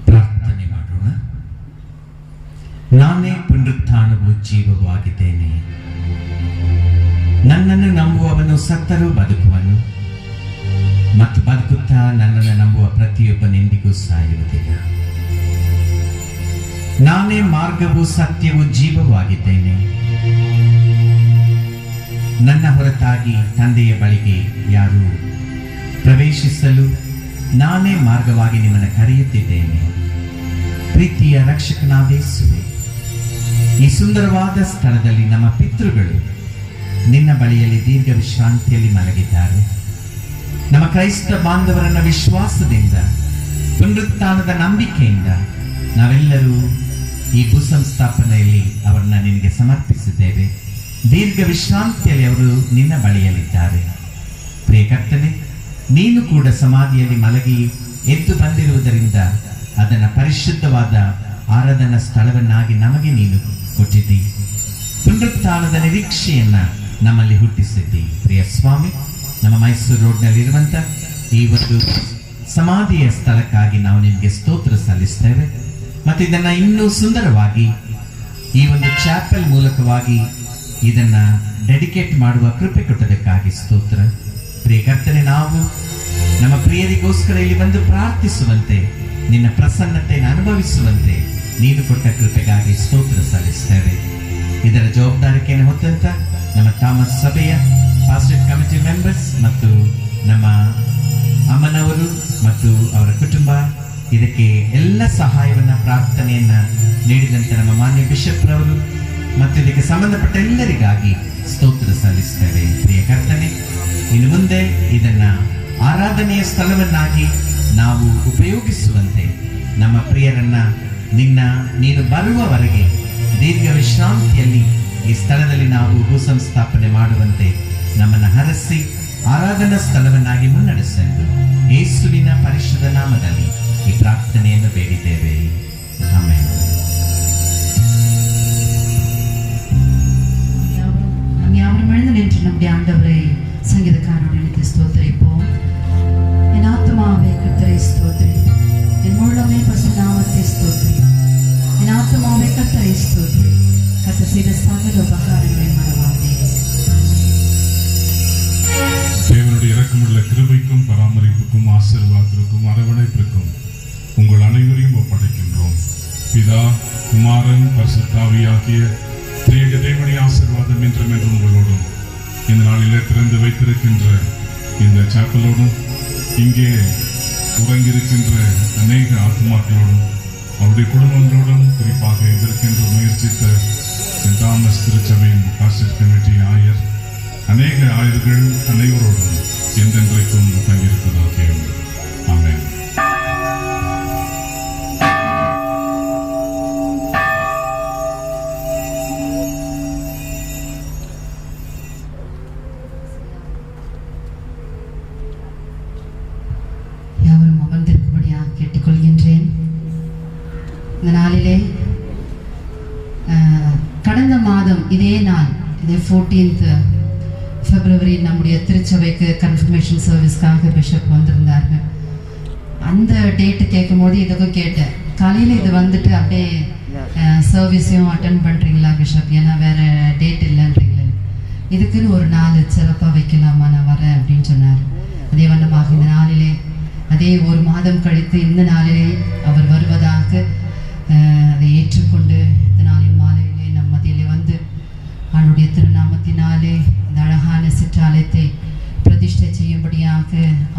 [SPEAKER 1] ಪ್ರಾರ್ಥನೆ ಮಾಡೋಣ. ನಾನೇ ಪುನರುತ್ಥಾನವೂ ಜೀವವೂ ಆಗಿದ್ದೇನೆ. ನನ್ನನ್ನು ನಂಬುವವನು ಸತ್ತರೂ ಬದುಕುವನು, ಮತ್ತು ಬದುಕುತ್ತಾ ನನ್ನನ್ನು ನಂಬುವ ಪ್ರತಿಯೊಬ್ಬನೆಂದಿಗೂ ಸಾಯುವುದಿಲ್ಲ. ನಾನೇ ಮಾರ್ಗವೂ ಸತ್ಯವೂ ಜೀವವೂ ಆಗಿದ್ದೇನೆ. ನನ್ನ ಹೊರತಾಗಿ ತಂದೆಯ ಬಳಿಗೆ ಯಾರು ಪ್ರವೇಶಿಸಲು ನಾನೇ ಮಾರ್ಗವಾಗಿ ನಿಮ್ಮನ್ನು ಕರೆಯುತ್ತಿದ್ದೇನೆ. ಪ್ರೀತಿಯ ರಕ್ಷಕನಾದ ಯೇಸುವೇ, ಈ ಸುಂದರವಾದ ಸ್ಥಳದಲ್ಲಿ ನಮ್ಮ ಪಿತೃಗಳು ನಿನ್ನ ಬಳಿಯಲ್ಲಿ ದೀರ್ಘ ವಿಶ್ರಾಂತಿಯಲ್ಲಿ ಮಲಗಿದ್ದಾರೆ. ನಮ್ಮ ಕ್ರೈಸ್ತ ಬಾಂಧವರನ್ನ ವಿಶ್ವಾಸದಿಂದ, ಪುನರುತ್ಥಾನದ ನಂಬಿಕೆಯಿಂದ ನಾವೆಲ್ಲರೂ ಈ ಭೂಸಂಸ್ಥಾಪನೆಯಲ್ಲಿ ಅವರನ್ನ ನಿನಗೆ ಸಮರ್ಪಿಸಿದ್ದೇವೆ. ದೀರ್ಘ ವಿಶ್ರಾಂತಿಯಲ್ಲಿ ಅವರು ನಿನ್ನ ಬಳಿಯಲ್ಲಿದ್ದಾರೆ. ಪ್ರಿಯ ಕರ್ತನೆ, ನೀನು ಕೂಡ ಸಮಾಧಿಯಲ್ಲಿ ಮಲಗಿ ಎದ್ದು ಬಂದಿರುವುದರಿಂದ ಅದನ್ನು ಪರಿಶುದ್ಧವಾದ ಆರಾಧನಾ ಸ್ಥಳವನ್ನಾಗಿ ನಮಗೆ ನೀನು ಕೊಟ್ಟಿದ್ದಿ. ಪುನರುತ್ಥಾನದ ನಿರೀಕ್ಷೆಯನ್ನ ನಮ್ಮಲ್ಲಿ ಹುಟ್ಟಿಸಿದ್ದಿ. ಪ್ರಿಯ ಸ್ವಾಮಿ, ನಮ್ಮ ಮೈಸೂರು ರೋಡ್ನಲ್ಲಿರುವಂಥ ಈ ಒಂದು ಸಮಾಧಿಯ ಸ್ಥಳಕ್ಕಾಗಿ ನಾವು ನಿಮಗೆ ಸ್ತೋತ್ರ ಸಲ್ಲಿಸ್ತೇವೆ. ಮತ್ತು ಇದನ್ನು ಇನ್ನೂ ಸುಂದರವಾಗಿ ಈ ಒಂದು ಚಾಪಲ್ ಮೂಲಕವಾಗಿ ಇದನ್ನ ಡೆಡಿಕೇಟ್ ಮಾಡುವ ಕೃಪೆ ಕೊಟ್ಟದಕ್ಕಾಗಿ ಸ್ತೋತ್ರ. ಪ್ರಿಯ ಕರ್ತನೆ, ನಾವು ನಮ್ಮ ಪ್ರಿಯರಿಗೋಸ್ಕರ ಇಲ್ಲಿ ಬಂದು ಪ್ರಾರ್ಥಿಸುವಂತೆ, ನಿನ್ನ ಪ್ರಸನ್ನತೆಯನ್ನು ಅನುಭವಿಸುವಂತೆ ನೀನು ಕೊಟ್ಟ ಕೃಪೆಗಾಗಿ ಸ್ತೋತ್ರ ಸಲ್ಲಿಸ್ತೇವೆ. ಇದರ ಜವಾಬ್ದಾರಿಕೆಯನ್ನು ಹೊತ್ತಂತ ನಮ್ಮ ಥಾಮಸ್ ಸಭೆಯ ಪಾಸ್ಟರ್ ಕಮಿಟಿ ಮೆಂಬರ್ಸ್ ಮತ್ತು ನಮ್ಮ ಅಮ್ಮನವರು ಮತ್ತು ಅವರ ಕುಟುಂಬ, ಇದಕ್ಕೆ ಎಲ್ಲ ಸಹಾಯವನ್ನ ಪ್ರಾರ್ಥನೆಯನ್ನ ನೀಡಿದಂತೆ ನಮ್ಮ ಮಾನ್ಯ ಬಿಷಪ್ ರವರು ಮತ್ತು ಇದಕ್ಕೆ ಸಂಬಂಧಪಟ್ಟ ಎಲ್ಲರಿಗಾಗಿ ಸ್ತೋತ್ರ ಸಲ್ಲಿಸ್ತೇವೆ. ಪ್ರಿಯ ಕರ್ತನೆ, ಇನ್ನು ಮುಂದೆ ಇದನ್ನ ಆರಾಧನೆಯ ಸ್ಥಳವನ್ನಾಗಿ ನಾವು ಉಪಯೋಗಿಸುವಂತೆ ನಮ್ಮ ಪ್ರಿಯರನ್ನ ನೀನು ಬರುವವರೆಗೆ ದೀರ್ಘ ವಿಶ್ರಾಂತಿಯಲ್ಲಿ ಈ ಸ್ಥಳದಲ್ಲಿ ನಾವು ಭೂಸಂಸ್ಥಾಪನೆ ಮಾಡುವಂತೆ ನಮ್ಮನ್ನು ಹರಸಿ ಆರಾಧನಾ ಸ್ಥಳವನ್ನಾಗಿ ಮುನ್ನಡೆಸೆಂದು ಯೇಸುವಿನ ಪರಿಶುದ್ಧ ನಾಮದಲ್ಲಿ ಈ ಪ್ರಾರ್ಥನೆಯನ್ನು ಬೇಡಿದ್ದೇವೆ. ಆಮೆನ್.
[SPEAKER 2] யாவரும் எழுந்து நின்று நம்முடைய ஆண்டவரை சங்கீதக்காரனோடு இணைத்து ஸ்தோத்திரிப்போம். என் ஆத்துமாவே கர்த்தரை ஸ்தோத்திரி, என் முழுமே பரிசுத்த நாமத்தை ஸ்தோத்திரி. என் ஆத்துமாவே கர்த்தரை ஸ்தோத்திரி, கர்த்தர் செய்த சகல உபகாரங்களை மறவாதே.
[SPEAKER 3] தேவனுடைய இரக்கமுள்ள கிருபைக்கும் பராமரிப்புக்கும் ஆசீர்வாதத்திற்கும் அரவணைப்பிற்கும் உங்கள் அனைவரையும் ஒப்படைக்கின்றோம். பிதா, குமாரன், பரிசுத்தாவியாகிய திரியேக தேவனுடைய ஆசீர்வாதம் என்றும் என்றும் உங்களோடும் இந்த நாளிலே திறந்து வைத்திருக்கின்ற இந்த சாப்பலோடும் இங்கே உறங்கியிருக்கின்ற அநேக ஆத்மாக்களோடும் அவருடைய குடும்பங்களோடும் குறிப்பாக இதற்கென்று முயற்சித்த தாமஸ் திருச்சபையின் பாஸ்டர் கமிட்டி ஆயர் அநேக ஆயர்கள் அனைவரோடும் என்றென்றைக்கும் தங்கியிருப்பதாக. ஆமென்.
[SPEAKER 2] யாவரும் அமர்ந்திருக்கும்படியாக கேட்டுக்கொள்கின்றேன். இந்த நாளிலே கடந்த மாதம் இதே நாள், இதே 14th February நம்முடைய திருச்சபைக்கு கன்ஃபர்மேஷன் சர்வீஸ்க்காக பிஷப் வந்திருந்தார்கள். அந்த டேட்டு கேட்கும் போது இதுக்கும் கேட்டேன், காலையில் இது வந்துட்டு அப்படியே சர்வீஸையும் அட்டன் பண்ணுறீங்களா பிஷப், ஏன்னா வேறு டேட் இல்லைன்றீங்களே, இதுக்குன்னு ஒரு நாள் சிறப்பாக வைக்கலாமா, நான் வரேன் அப்படின்னு சொன்னார். அதே வண்ணமாக இந்த நாளிலே, அதே ஒரு மாதம் கழித்து இந்த நாளிலே அவர் வருவதாக அதை ஏற்றுக்கொண்டு இந்த நாளின் மாலையிலே நம் மத்தியிலே வந்து அவனுடைய திருநாமத்தினாலே இந்த அழகான சிற்றாலயத்தை பிரதிஷ்டை செய்யும்படியாக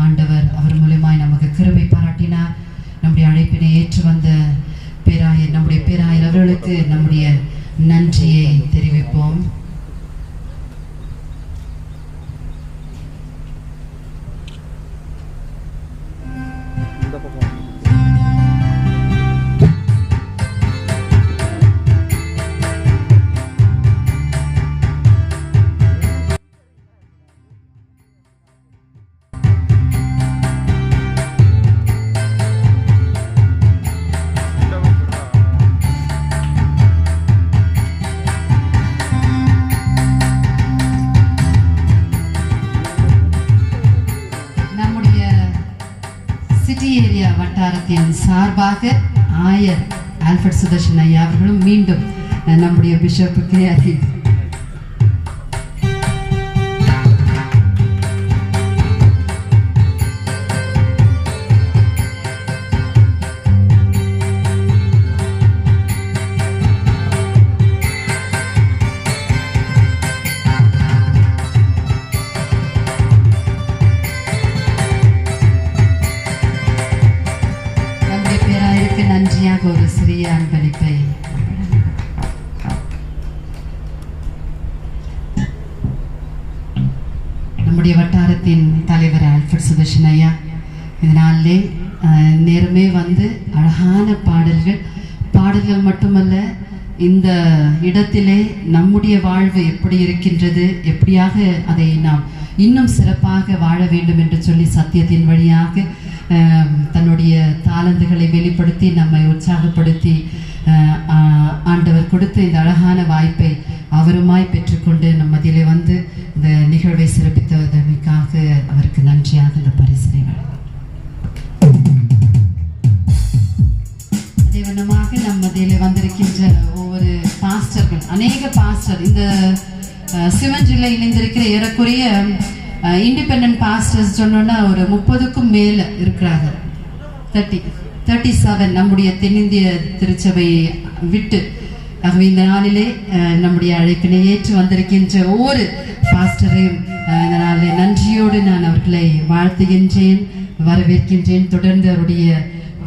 [SPEAKER 2] ஆண்டவர் அவர் மூலமாய் நமக்கு கிருபை பாராட்டினார். நம்முடைய அழைப்பினை ஏற்று வந்த பேராயர், நம்முடைய பேராயர் அவர்களுக்கு நம்முடைய நன்றியை தெரிவிப்போம். வட்டாரத்தின் சார்பாக ஆயர் ஆல்ஃபர்ட் சுதர்ஷன் ஐயா அவர்களும் மீண்டும் நம்முடைய பிஷப்புக்கு அதை நன்றியாக ஒரு சிறிய அன்பளிப்பை நம்முடைய வட்டாரத்தின் தலைவர் ஆல்ஃபர்ட் சுதர்ஷன் ஐயா இதனாலே நேரமே வந்து அழகான பாடல்கள் மட்டுமல்ல இந்த இடத்திலே நம்முடைய வாழ்வு எப்படி இருக்கின்றது, எப்படியாக அதை நாம் இன்னும் சிறப்பாக வாழ வேண்டும் என்று சொல்லி சத்தியத்தின் வழியாக தன்னுடைய தாளந்துகளை வெளிப்படுத்தி நம்மை உற்சாகப்படுத்தி ஆண்டவர் கொடுத்த இந்த அழகான வாய்ப்பை அவருமாய் பெற்றுக்கொண்டு நம்ம மத்தியிலே வந்து இந்த நிகழ்வை சிறப்பித்ததற்காக அவருக்கு நன்றியாக இந்த பரிசினை அதே வண்ணமாக நம்ம மத்தியிலே வந்திருக்கின்ற ஒவ்வொரு பாஸ்டர்கள், அநேக பாஸ்டர் இந்த சிவஞ்சில் இணைந்திருக்கிற ஏறக்குறைய இண்டிபெண்டன்ட் பாஸ்டர்ஸ் சொன்னோன்னா ஒரு 30க்கும் மேலே இருக்கிறாங்க. 37 நம்முடைய தென்னிந்திய திருச்சபையை விட்டு. ஆகவே இந்த நாளிலே நம்முடைய அழைப்பினை ஏற்று வந்திருக்கின்ற ஒவ்வொரு பாஸ்டரையும் இந்த நாளிலே நன்றியோடு நான் அவர்களை வாழ்த்துகின்றேன், வரவேற்கின்றேன். தொடர்ந்து அவருடைய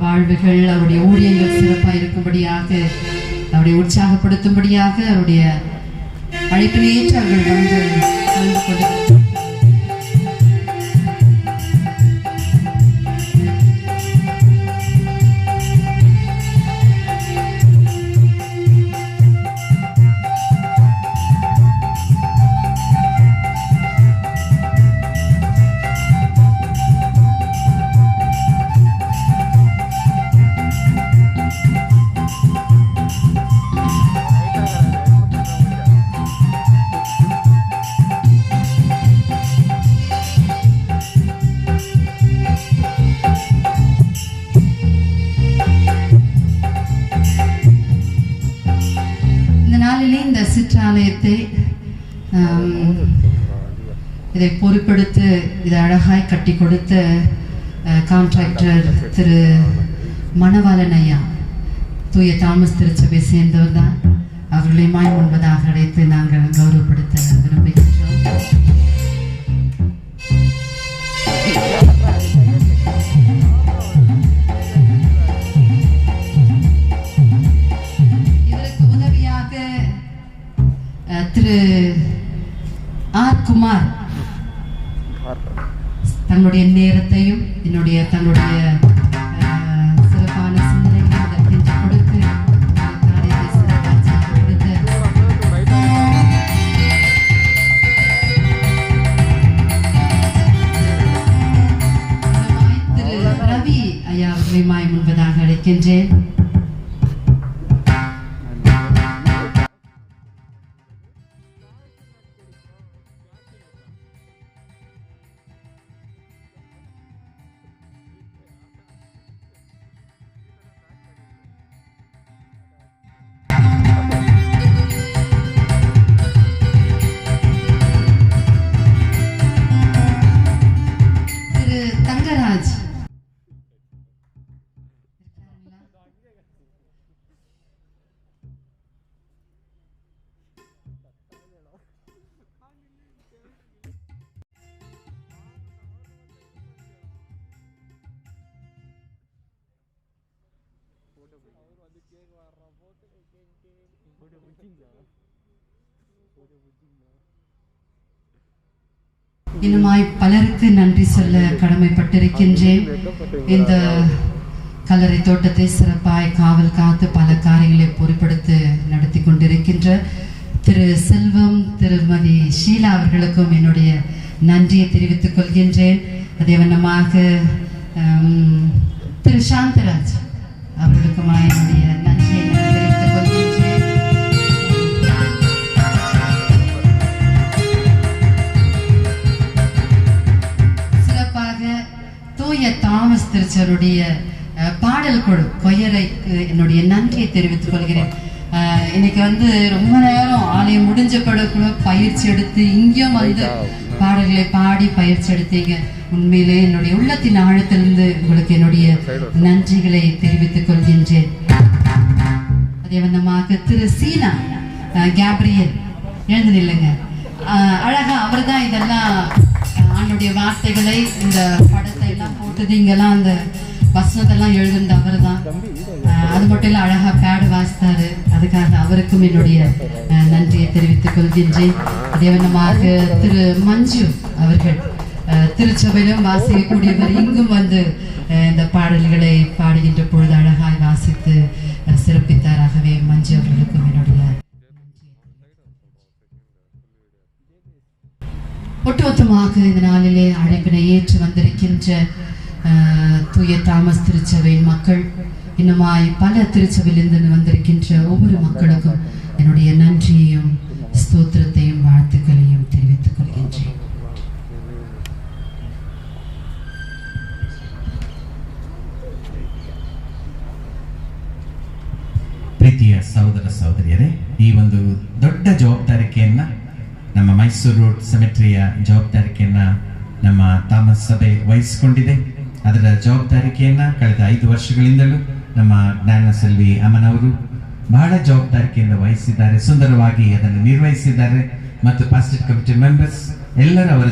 [SPEAKER 2] வாழ்வுகள், அவருடைய ஊழியங்கள் சிறப்பாக இருக்கும்படியாக, அவருடைய உற்சாகப்படுத்தும்படியாக அவருடைய அழைப்பினை ஏற்று அவர்கள் வந்து கலந்து கொண்டு சிற்றாலயத்தை இதை பொறுப்பெடுத்து இதை அழகாய் கட்டி கொடுத்த கான்ட்ராக்டர் திரு மணவாளன் ஐயா தூய தாமஸ் திருச்சபை சேர்ந்தவர் தான். அவர்களை மாய் முன்பதாக அழைத்து நாங்கள் கௌரவப்படுத்த விரும்புகின்றோம். இதற்கு உதவியாக திரு ஆர் குமார் தங்களுடைய நேரத்தையும் தன்னுடைய சிறப்பான சிந்தனைகளை அதற்கென்று கொடுத்து காரியத்தை சிறப்பாக கொடுத்த திரு ரவி ஐயா அவர்களை மாய் முன்பதாக அழைக்கின்றேன். இன்னுமாய் பலருக்கு நன்றி சொல்ல கடமைப்பட்டிருக்கின்றேன். இந்த கல்லறை தோட்டத்தை சிறப்பாய் காவல் காத்து பல காரியங்களை பொறுப்படுத்தி நடத்தி கொண்டிருக்கின்ற திரு செல்வம், திருமதி ஷீலா அவர்களுக்கும் என்னுடைய நன்றியை தெரிவித்துக் கொள்கின்றேன். அதே வண்ணமாக திரு சாந்தராஜ் அவர்களுக்கும் என்னுடைய நன்றியை தெரிவித்துக் கொள்கின்றேன். சிறப்பாக தூய தாமஸ் திருச்சருடைய பாடல் குழு கொயரைக்கு என்னுடைய நன்றியை தெரிவித்துக் கொள்கிறேன். இன்னைக்கு வந்து ரொம்ப நேரம் ஆலயம் முடிஞ்ச கூட பயிற்சி எடுத்து இங்கேயும் வந்து பாடல்களை பாடி பயிற்சி எடுத்தீங்க. உண்மையிலே என்னுடைய உள்ளத்தின் ஆழத்திலிருந்து உங்களுக்கு என்னுடைய நன்றிகளை தெரிவித்துக் கொள்கின்றேன். அதே வண்ணமாக திரு சீனா கேப்ரியல் எழுந்து நில்லுங்க. அழகா அவர் தான் இதெல்லாம் ஆண்டுடைய வார்த்தைகளை இந்த படத்தை எல்லாம் போட்டது, இங்கெல்லாம் அந்த வசனத்தெல்லாம் எழுதுனது அவர் தான். அது மட்டும் இல்லை, அழகா பேடு வாசித்தாரு. அதுக்காக அவருக்கும் என்னுடைய நன்றியை தெரிவித்துக் கொள்கின்றேன். அதே வண்ணமாக திரு மஞ்சு அவர்கள் திருச்சபையிலும் வாசிக்கக்கூடியவர், இங்கும் வந்து இந்த பாடல்களை பாடுகின்ற பொழுது அழகாய் வாசித்து சிறப்பித்தார். ஆகவே மஞ்சு அவர்களுக்கும் என்னுடைய ஒட்டுமொத்தமாக இந்த நாளிலே அழைப்பினை ஏற்று வந்திருக்கின்ற தூய தாமஸ் திருச்சபையின் மக்கள், இன்னுமாய் பல திருச்சபையிலிருந்து வந்திருக்கின்ற ஒவ்வொரு மக்களுக்கும் என்னுடைய நன்றியையும் ஸ்தோத்திரத்தையும் வாழ்த்துக்களையும் தெரிவித்துக் கொள்கின்றேன்.
[SPEAKER 1] ಪ್ರೀತಿಯ ಸಹೋದರ ಸಹೋದರಿಯರೇ, ಈ ಒಂದು ದೊಡ್ಡ ಜವಾಬ್ದಾರಿಕೆಯನ್ನ ನಮ್ಮ ಮೈಸೂರು ರೋಡ್ ಸೆಮೆಟ್ರಿಯ ಜವಾಬ್ದಾರಿಕೆಯನ್ನ ನಮ್ಮ ತಾಮಸ್ ಸಭೆ ವಹಿಸಿಕೊಂಡಿದೆ. ಅದರ ಜವಾಬ್ದಾರಿಕೆಯನ್ನ ಕಳೆದ 5 ವರ್ಷಗಳಿಂದಲೂ ನಮ್ಮ ಜ್ಞಾನ ಸೆಲ್ವಿ ಅಮ್ಮನವರು ಬಹಳ ಜವಾಬ್ದಾರಿಕೆಯಿಂದ ವಹಿಸಿದ್ದಾರೆ, ಸುಂದರವಾಗಿ ಅದನ್ನು ನಿರ್ವಹಿಸಿದ್ದಾರೆ. ಮತ್ತು ಪಾಸ್ಟರ್ ಕಮಿಟಿ ಮೆಂಬರ್ಸ್ ಎಲ್ಲರೂ ಅವರ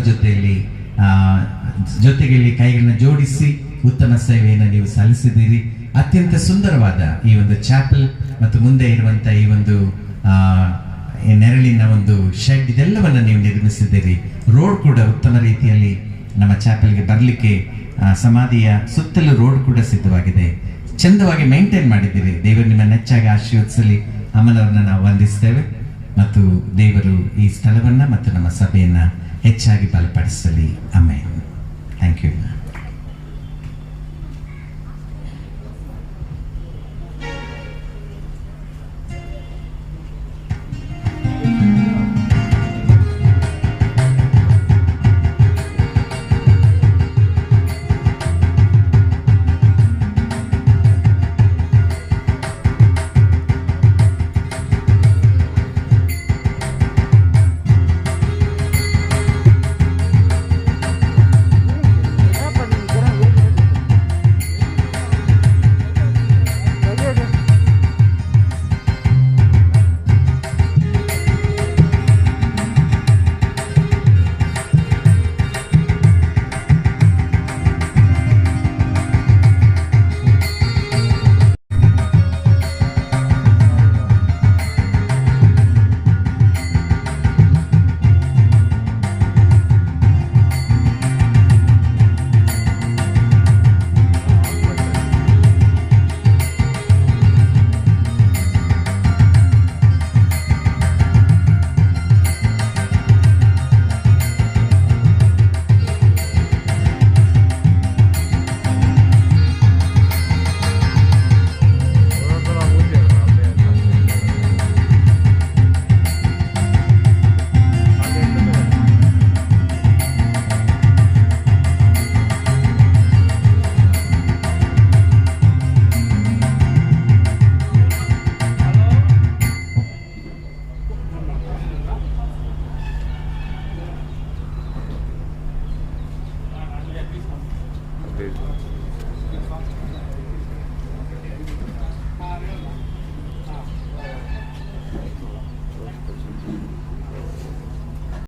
[SPEAKER 1] ಜೊತೆಯಲ್ಲಿ ಕೈಗಳನ್ನ ಜೋಡಿಸಿ ಉತ್ತಮ ಸೇವೆಯನ್ನು ನೀವು ಸಲ್ಲಿಸಿದ್ದೀರಿ. ಅತ್ಯಂತ ಸುಂದರವಾದ ಈ ಒಂದು ಚಾಪಲ್ ಮತ್ತು ಮುಂದೆ ಇರುವಂತ ಈ ಒಂದು ನೆರಳಿನ ಒಂದು ಶೆಡ್ ಇದೆಲ್ಲವನ್ನು ನೀವು ನಿರ್ಮಿಸಿದ್ದೀರಿ. ರೋಡ್ ಕೂಡ ಉತ್ತಮ ರೀತಿಯಲ್ಲಿ ನಮ್ಮ ಚಾಪಲ್ಗೆ ಬರಲಿಕ್ಕೆ ಸಮಾಧಿಯ ಸುತ್ತಲೂ ರೋಡ್ ಕೂಡ ಸಿದ್ಧವಾಗಿದೆ. ಚಂದವಾಗಿ ಮೇಂಟೈನ್ ಮಾಡಿದ್ದೀರಿ. ದೇವರು ನಿಮ್ಮನ್ನು ಹೆಚ್ಚಾಗಿ ಆಶೀರ್ವದಿಸಲಿ. ಅಮ್ಮನವ್ರನ್ನ ನಾವು ವಂದಿಸ್ತೇವೆ ಮತ್ತು ದೇವರು ಈ ಸ್ಥಳವನ್ನ ಮತ್ತು ನಮ್ಮ ಸಭೆಯನ್ನ ಹೆಚ್ಚಾಗಿ ಬಲಪಡಿಸಲಿ. ಆಮೆನ್. Thank you.